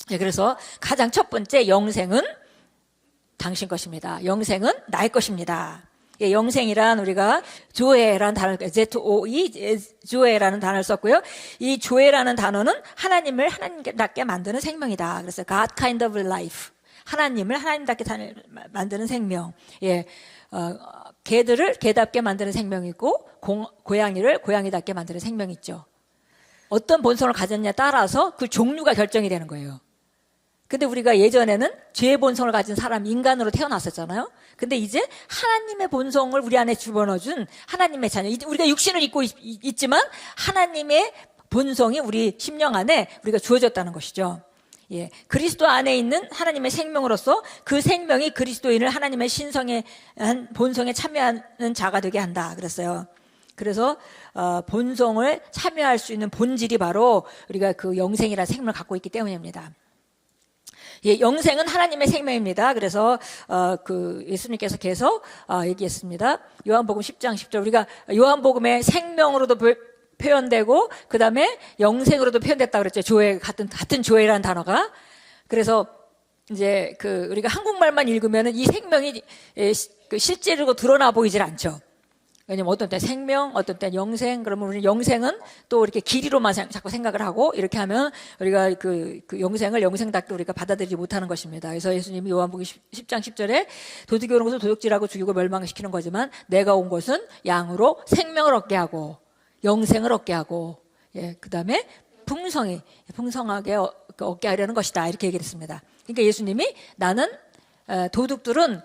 그래서 가장 첫 번째, 영생은 당신 것입니다. 영생은 나의 것입니다. 영생이란 우리가 조에라는 단어를, ZOE, 조에라는 단어를 썼고요. 이 조에라는 단어는 하나님을 하나님답게 만드는 생명이다. 그래서 God kind of life. 하나님을 하나님답게 만드는 생명. 개들을 개답게 만드는 생명이 있고, 고양이를 고양이답게 만드는 생명이 있죠. 어떤 본성을 가졌냐에 따라서 그 종류가 결정이 되는 거예요. 근데 우리가 예전에는 죄의 본성을 가진 사람, 인간으로 태어났었잖아요. 근데 이제 하나님의 본성을 우리 안에 집어넣어준 하나님의 자녀. 우리가 육신을 입고 있지만 하나님의 본성이 우리 심령 안에 우리가 주어졌다는 것이죠. 그리스도 안에 있는 하나님의 생명으로서 그 생명이 그리스도인을 하나님의 신성의 본성에 참여하는 자가 되게 한다 그랬어요. 그래서 본성을 참여할 수 있는 본질이 바로 우리가 그 영생이라는 생명을 갖고 있기 때문입니다. 영생은 하나님의 생명입니다. 그래서 예수님께서 계속 얘기했습니다. 요한복음 10장 10절, 우리가 요한복음의 생명으로도 표현되고 그 다음에 영생으로도 표현됐다고 그랬죠. 조회, 같은 조회라는 단어가. 그래서 이제 우리가 한국말만 읽으면은 이 생명이 실제로 드러나 보이질 않죠. 왜냐면 어떤 때 생명, 어떤 때 영생, 그러면 우리는 영생은 또 이렇게 길이로만 자꾸 생각을 하고, 이렇게 하면 우리가 그 영생을 영생답게 우리가 받아들이지 못하는 것입니다. 그래서 예수님이 요한복음 10장 10절에 도둑이 오는 것은 도둑질하고 죽이고 멸망시키는 거지만 내가 온 것은 양으로 생명을 얻게 하고 영생을 얻게 하고, 그 다음에 풍성하게 얻게 하려는 것이다. 이렇게 얘기했습니다. 그러니까 예수님이 나는 도둑들은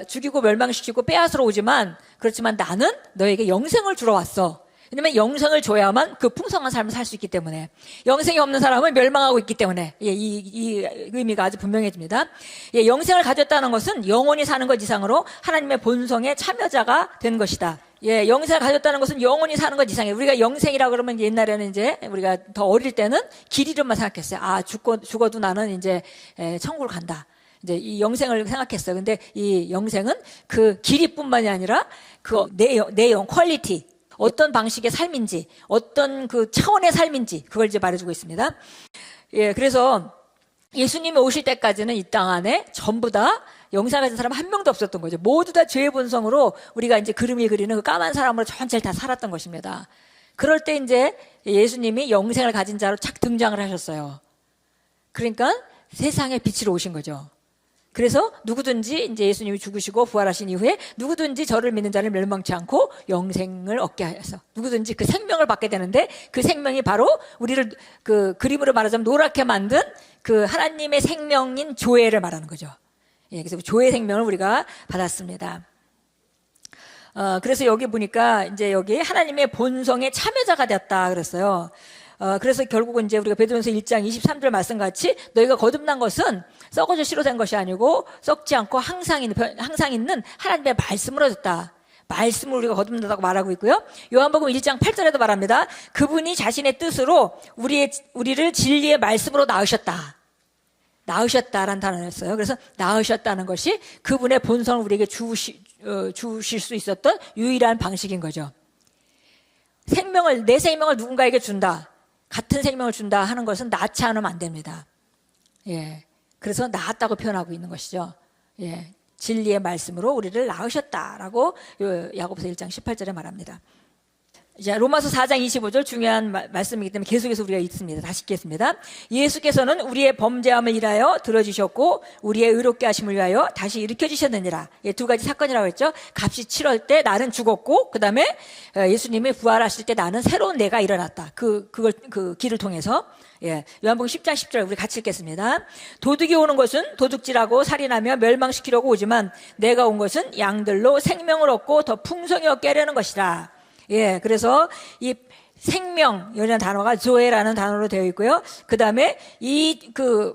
죽이고 멸망시키고 빼앗으러 오지만, 그렇지만 나는 너에게 영생을 주러 왔어. 왜냐면 영생을 줘야만 그 풍성한 삶을 살 수 있기 때문에. 영생이 없는 사람은 멸망하고 있기 때문에. 이 의미가 아주 분명해집니다. 영생을 가졌다는 것은 영원히 사는 것 이상으로 하나님의 본성의 참여자가 된 것이다. 영생을 가졌다는 것은 영원히 사는 것 이상이에요. 우리가 영생이라고 그러면 옛날에는 이제 우리가 더 어릴 때는 길 이름만 생각했어요. 죽어도 나는 이제 천국을 간다. 이제 이 영생을 생각했어요. 근데 이 영생은 그 길이뿐만이 아니라 그 내용, 퀄리티, 어떤 방식의 삶인지, 어떤 그 차원의 삶인지, 그걸 이제 말해주고 있습니다. 그래서 예수님이 오실 때까지는 이 땅 안에 전부 다 영생을 가진 사람 한 명도 없었던 거죠. 모두 다 죄의 본성으로 우리가 이제 그림을 그리는 그 까만 사람으로 전체를 다 살았던 것입니다. 그럴 때 이제 예수님이 영생을 가진 자로 착 등장을 하셨어요. 그러니까 세상에 빛으로 오신 거죠. 그래서 누구든지 이제 예수님이 죽으시고 부활하신 이후에 누구든지 저를 믿는 자를 멸망치 않고 영생을 얻게 하여서 누구든지 그 생명을 받게 되는데, 그 생명이 바로 우리를 그 그림으로 말하자면 노랗게 만든 그 하나님의 생명인 조회를 말하는 거죠. 그래서 조회 생명을 우리가 받았습니다. 그래서 여기 보니까 이제 여기 하나님의 본성의 참여자가 되었다 그랬어요. 그래서 결국은 이제 우리가 베드로전서 1장 23절 말씀같이 너희가 거듭난 것은 썩어져 씨로된 것이 아니고 썩지 않고 항상 있는 하나님의 말씀으로 졌다. 말씀을 우리가 거듭난다고 말하고 있고요. 요한복음 1장 8절에도 말합니다. 그분이 자신의 뜻으로 우리를 진리의 말씀으로 낳으셨다. 낳으셨다라는 단어였어요. 그래서 낳으셨다는 것이 그분의 본성을 우리에게 주실 수 있었던 유일한 방식인 거죠. 내 생명을 누군가에게 준다, 같은 생명을 준다 하는 것은 낳지 않으면 안 됩니다. 그래서 낳았다고 표현하고 있는 것이죠. 진리의 말씀으로 우리를 낳으셨다라고 야고보서 1장 18절에 말합니다. 이제 로마서 4장 25절 중요한 말씀이기 때문에 계속해서 우리가 읽습니다. 다시 읽겠습니다. 예수께서는 우리의 범죄함을 인하여 들어주셨고 우리의 의롭게 하심을 위하여 다시 일으켜 주셨느니라. 두 가지 사건이라고 했죠. 값이 치러질 때 나는 죽었고, 그 다음에 예수님이 부활하실 때 나는 새로운 내가 일어났다. 그 길을 통해서. 요한복음 10장 10절 우리 같이 읽겠습니다. 도둑이 오는 것은 도둑질하고 살인하며 멸망시키려고 오지만 내가 온 것은 양들로 생명을 얻고 더 풍성히 얻게 하려는 것이라. 그래서 이 생명이라는 단어가 조에라는 단어로 되어 있고요. 그 다음에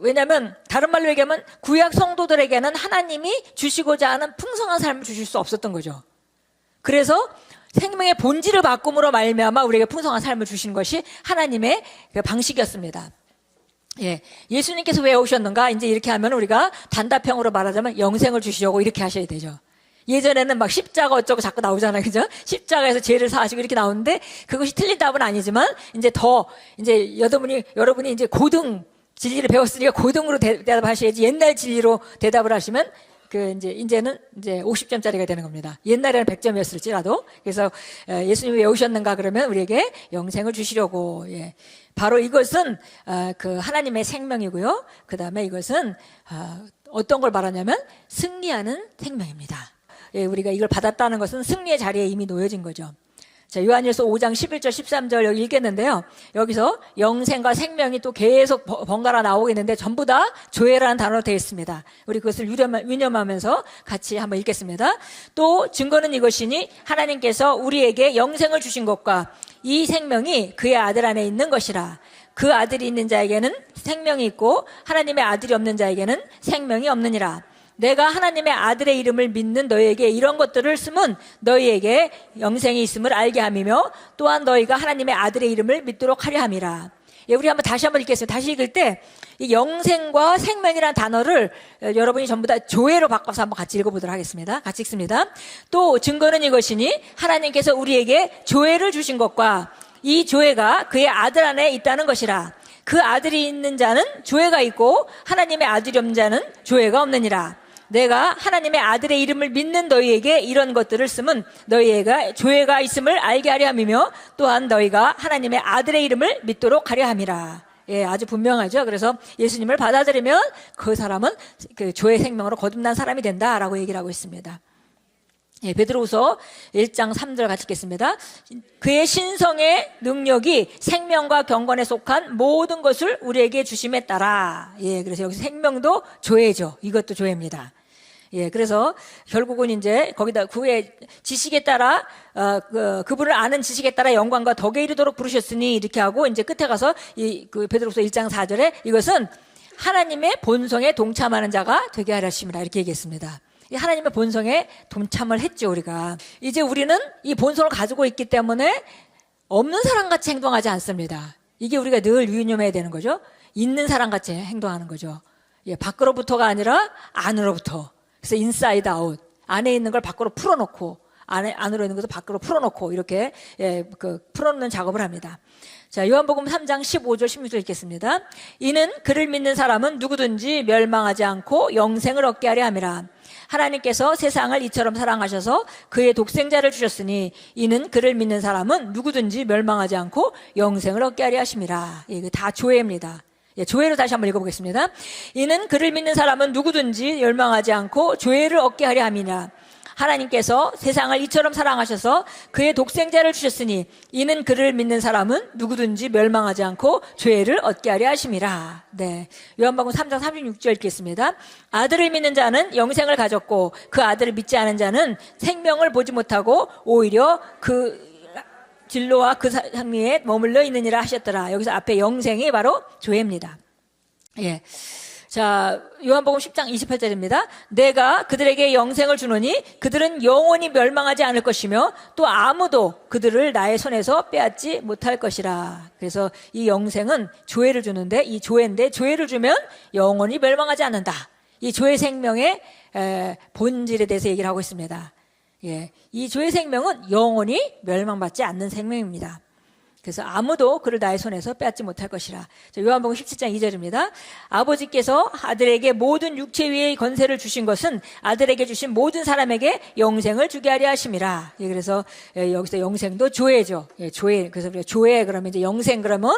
왜냐면 다른 말로 얘기하면 구약 성도들에게는 하나님이 주시고자 하는 풍성한 삶을 주실 수 없었던 거죠. 그래서 생명의 본질을 바꿈으로 말미암아 우리에게 풍성한 삶을 주신 것이 하나님의 그 방식이었습니다. 예수님께서 왜 오셨는가? 이제 이렇게 하면 우리가 단답형으로 말하자면 영생을 주시려고 이렇게 하셔야 되죠. 예전에는 막 십자가 어쩌고 자꾸 나오잖아요. 그죠? 십자가에서 죄를 사하시고 이렇게 나오는데 그것이 틀린 답은 아니지만 이제 여러분이 이제 고등 진리를 배웠으니까 고등으로 대답하셔야지 옛날 진리로 대답을 하시면 이제는 50점짜리가 되는 겁니다. 옛날에는 100점이었을지라도. 그래서 예수님이 왜 오셨는가 그러면 우리에게 영생을 주시려고. 예. 바로 이것은 그 하나님의 생명이고요. 그 다음에 이것은 어떤 걸 말하냐면 승리하는 생명입니다. 예, 우리가 이걸 받았다는 것은 승리의 자리에 이미 놓여진 거죠. 자, 요한일서 5장 11절 13절 여기 읽겠는데요. 여기서 영생과 생명이 또 계속 번갈아 나오고 있는데 전부 다 조회라는 단어로 되어 있습니다. 우리 그것을 유념하면서 같이 한번 읽겠습니다. 또 증거는 이것이니 하나님께서 우리에게 영생을 주신 것과 이 생명이 그의 아들 안에 있는 것이라. 그 아들이 있는 자에게는 생명이 있고 하나님의 아들이 없는 자에게는 생명이 없느니라. 내가 하나님의 아들의 이름을 믿는 너희에게 이런 것들을 쓰면 너희에게 영생이 있음을 알게 함이며 또한 너희가 하나님의 아들의 이름을 믿도록 하려 함이라. 예, 우리 다시 한번 읽겠습니다. 다시 읽을 때 이 영생과 생명이라는 단어를 여러분이 전부 다 조회로 바꿔서 한번 같이 읽어보도록 하겠습니다. 같이 읽습니다. 또 증거는 이것이니 하나님께서 우리에게 조회를 주신 것과 이 조회가 그의 아들 안에 있다는 것이라. 그 아들이 있는 자는 조회가 있고 하나님의 아들이 없는 자는 조회가 없느니라. 내가 하나님의 아들의 이름을 믿는 너희에게 이런 것들을 쓰면 너희에게 조회가 있음을 알게 하려 함이며 또한 너희가 하나님의 아들의 이름을 믿도록 하려 함이라. 예, 아주 분명하죠. 그래서 예수님을 받아들이면 그 사람은 그 조회 생명으로 거듭난 사람이 된다라고 얘기를 하고 있습니다. 예, 베드로후서 1장 3절 같이 읽겠습니다. 그의 신성의 능력이 생명과 경건에 속한 모든 것을 우리에게 주심에 따라. 예, 그래서 여기서 생명도 조회죠. 이것도 조회입니다. 예, 그래서 결국은 이제 거기다 그의 지식에 따라 그분을 아는 지식에 따라 영광과 덕에 이르도록 부르셨으니 이렇게 하고 이제 끝에 가서 그 베드로후서 1장 4절에 이것은 하나님의 본성에 동참하는 자가 되게 하려 하심이라 이렇게 얘기했습니다. 하나님의 본성에 동참을 했죠, 우리가. 이제 우리는 이 본성을 가지고 있기 때문에 없는 사람같이 행동하지 않습니다. 이게 우리가 늘 유념해야 되는 거죠. 있는 사람같이 행동하는 거죠. 예, 밖으로부터가 아니라 안으로부터. 그래서 인사이드 아웃. 안에 있는 걸 밖으로 풀어놓고 안으로 있는 것을 밖으로 풀어놓고 이렇게 풀어놓는 작업을 합니다. 자, 요한복음 3장 15절 16절 읽겠습니다. 이는 그를 믿는 사람은 누구든지 멸망하지 않고 영생을 얻게 하려 함이라. 하나님께서 세상을 이처럼 사랑하셔서 그의 독생자를 주셨으니 이는 그를 믿는 사람은 누구든지 멸망하지 않고 영생을 얻게 하려 하심이라. 이거 다 조회입니다. 예, 조회로 다시 한번 읽어보겠습니다. 이는 그를 믿는 사람은 누구든지 멸망하지 않고 조회를 얻게 하려 함이라. 하나님께서 세상을 이처럼 사랑하셔서 그의 독생자를 주셨으니 이는 그를 믿는 사람은 누구든지 멸망하지 않고 죄를 얻게 하려 하심이라. 네, 요한복음 3장 36절 읽겠습니다. 아들을 믿는 자는 영생을 가졌고 그 아들을 믿지 않은 자는 생명을 보지 못하고 오히려 그 진로와 그 상리에 머물러 있느니라 하셨더라. 여기서 앞에 영생이 바로 조회입니다. 예. 자, 요한복음 10장 28절입니다. 내가 그들에게 영생을 주노니 그들은 영원히 멸망하지 않을 것이며 또 아무도 그들을 나의 손에서 빼앗지 못할 것이라. 그래서 이 영생은 조회를 주는데 이 조회인데 조회를 주면 영원히 멸망하지 않는다. 이 조회 생명의 본질에 대해서 얘기를 하고 있습니다. 예, 이 조회 생명은 영원히 멸망받지 않는 생명입니다. 그래서 아무도 그를 나의 손에서 빼앗지 못할 것이라. 요한복음 17장 2절입니다. 아버지께서 아들에게 모든 육체 위의 권세를 주신 것은 아들에게 주신 모든 사람에게 영생을 주게 하려 하심이라. 예, 그래서 여기서 영생도 조회죠. 예, 조회. 그래서 우리가 조회 그러면 이제 영생 그러면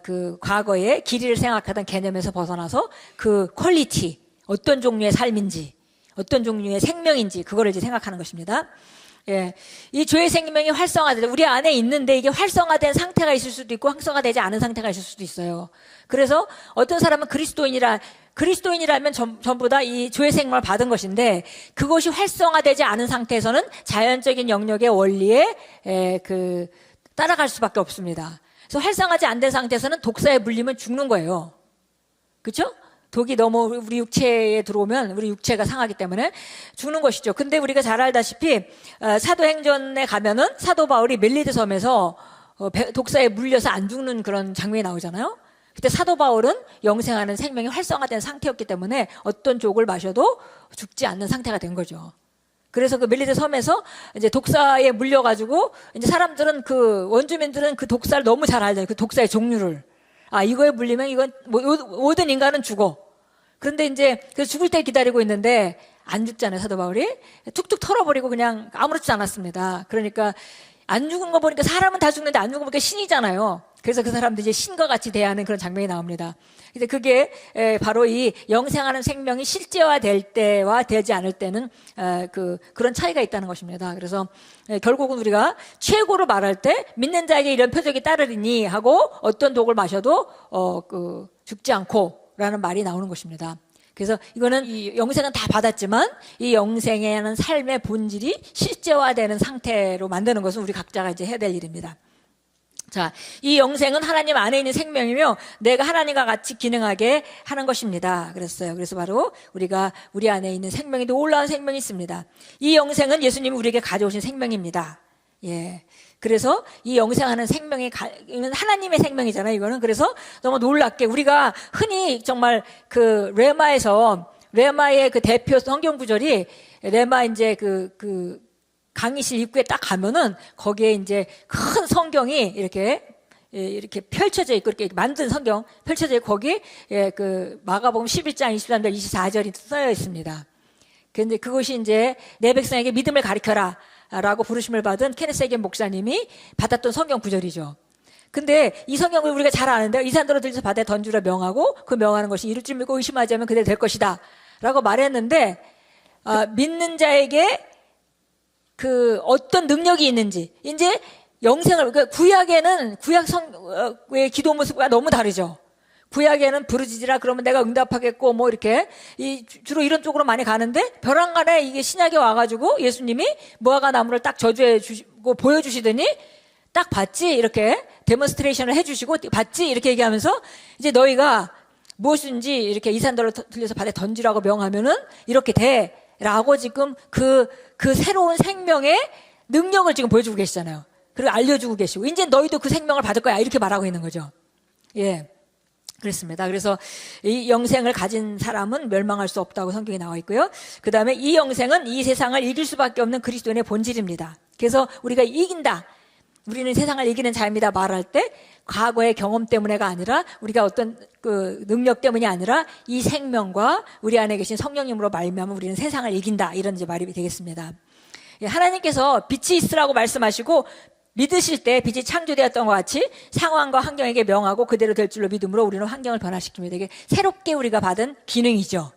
그 과거의 길이를 생각하던 개념에서 벗어나서 그 퀄리티, 어떤 종류의 삶인지, 어떤 종류의 생명인지 그거를 이제 생각하는 것입니다. 예, 이 조회 생명이 활성화되죠. 우리 안에 있는데 이게 활성화된 상태가 있을 수도 있고 활성화되지 않은 상태가 있을 수도 있어요. 그래서 어떤 사람은 그리스도인이라면 전부 다 이 조회 생명을 받은 것인데 그것이 활성화되지 않은 상태에서는 자연적인 영역의 원리에 따라갈 수밖에 없습니다. 그래서 활성화하지 안 된 상태에서는 독사에 물리면 죽는 거예요. 그렇죠? 독이 너무 우리 육체에 들어오면 우리 육체가 상하기 때문에 죽는 것이죠. 근데 우리가 잘 알다시피 사도행전에 가면은 사도 바울이 멜리드 섬에서 독사에 물려서 안 죽는 그런 장면이 나오잖아요. 그때 사도 바울은 영생하는 생명이 활성화된 상태였기 때문에 어떤 족을 마셔도 죽지 않는 상태가 된 거죠. 그래서 그 멜리드 섬에서 이제 독사에 물려가지고 이제 사람들은 그 원주민들은 그 독사를 너무 잘 알잖아요. 그 독사의 종류를. 아, 이거에 물리면 이건 모든 인간은 죽어. 그런데 이제 그래서 죽을 때 기다리고 있는데 안 죽잖아요, 사도 바울이. 툭툭 털어버리고 그냥 아무렇지도 않았습니다. 그러니까 안 죽은 거 보니까 사람은 다 죽는데 안 죽은 거 보니까 신이잖아요. 그래서 그 사람들이 이제 신과 같이 대하는 그런 장면이 나옵니다. 근데 그게 바로 이 영생하는 생명이 실제화될 때와 되지 않을 때는 그런 차이가 있다는 것입니다. 그래서 결국은 우리가 최고로 말할 때 믿는 자에게 이런 표적이 따르리니 하고 어떤 독을 마셔도 죽지 않고라는 말이 나오는 것입니다. 그래서 이거는 이 영생은 다 받았지만 이 영생에는 삶의 본질이 실제화되는 상태로 만드는 것은 우리 각자가 이제 해야 될 일입니다. 자, 이 영생은 하나님 안에 있는 생명이며 내가 하나님과 같이 기능하게 하는 것입니다. 그랬어요. 그래서 바로 우리가 우리 안에 있는 생명이 놀라운 생명이 있습니다. 이 영생은 예수님이 우리에게 가져오신 생명입니다. 예. 그래서 이 영생하는 생명이 이건 하나님의 생명이잖아요, 이거는. 그래서 너무 놀랍게 우리가 흔히 정말 그 레마의 그 대표 성경 구절이 레마 이제 그 강의실 입구에 딱 가면은 거기에 이제 큰 성경이 이렇게 펼쳐져 있고 이렇게 만든 성경 펼쳐져 있고 거기 그 마가복음 11장 23절 24절이 쓰여 있습니다. 그런데 그것이 이제 내 백성에게 믿음을 가르쳐라 라고 부르심을 받은 케네스 해겐 목사님이 받았던 성경 구절이죠. 근데 이 성경을 우리가 잘 아는데 이 산더러 들려서 바다에 던지라 명하고 그 명하는 것이 이룰 줄 믿고 의심하지 않으면 그대로 될 것이다 라고 말했는데 믿는 자에게 그 어떤 능력이 있는지 이제 영생을 그러니까 구약에는 구약의 기도 모습과 너무 다르죠. 구약에는 부르짖으라 그러면 내가 응답하겠고 뭐 이렇게 주로 이런 쪽으로 많이 가는데 벼랑간에 이게 신약에 와가지고 예수님이 무화과 나무를 딱 저주해 주시고 보여주시더니 딱 봤지 이렇게 데몬스트레이션을 해주시고 봤지 이렇게 얘기하면서 이제 너희가 무엇인지 이렇게 이산더러 들려서 바다에 던지라고 명하면은 이렇게 돼라고 지금 그 새로운 생명의 능력을 지금 보여주고 계시잖아요. 그리고 알려주고 계시고 이제 너희도 그 생명을 받을 거야 이렇게 말하고 있는 거죠. 예. 그렇습니다. 그래서 이 영생을 가진 사람은 멸망할 수 없다고 성경에 나와 있고요. 그 다음에 이 영생은 이 세상을 이길 수밖에 없는 그리스도인의 본질입니다. 그래서 우리가 이긴다. 우리는 세상을 이기는 자입니다. 말할 때 과거의 경험 때문에가 아니라 우리가 어떤 그 능력 때문이 아니라 이 생명과 우리 안에 계신 성령님으로 말미암아 우리는 세상을 이긴다. 이런 이제 말이 되겠습니다. 하나님께서 빛이 있으라고 말씀하시고 믿으실 때 빛이 창조되었던 것 같이 상황과 환경에게 명하고 그대로 될 줄로 믿음으로 우리는 환경을 변화시킵니다. 이게 새롭게 우리가 받은 기능이죠.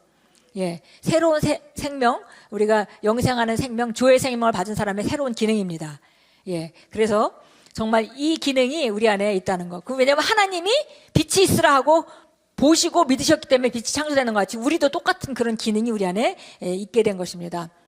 예, 새로운 생명, 우리가 영생하는 생명, 주의 생명을 받은 사람의 새로운 기능입니다. 예, 그래서 정말 이 기능이 우리 안에 있다는 거. 왜냐하면 하나님이 빛이 있으라 하고 보시고 믿으셨기 때문에 빛이 창조되는 것 같이 우리도 똑같은 그런 기능이 우리 안에 있게 된 것입니다.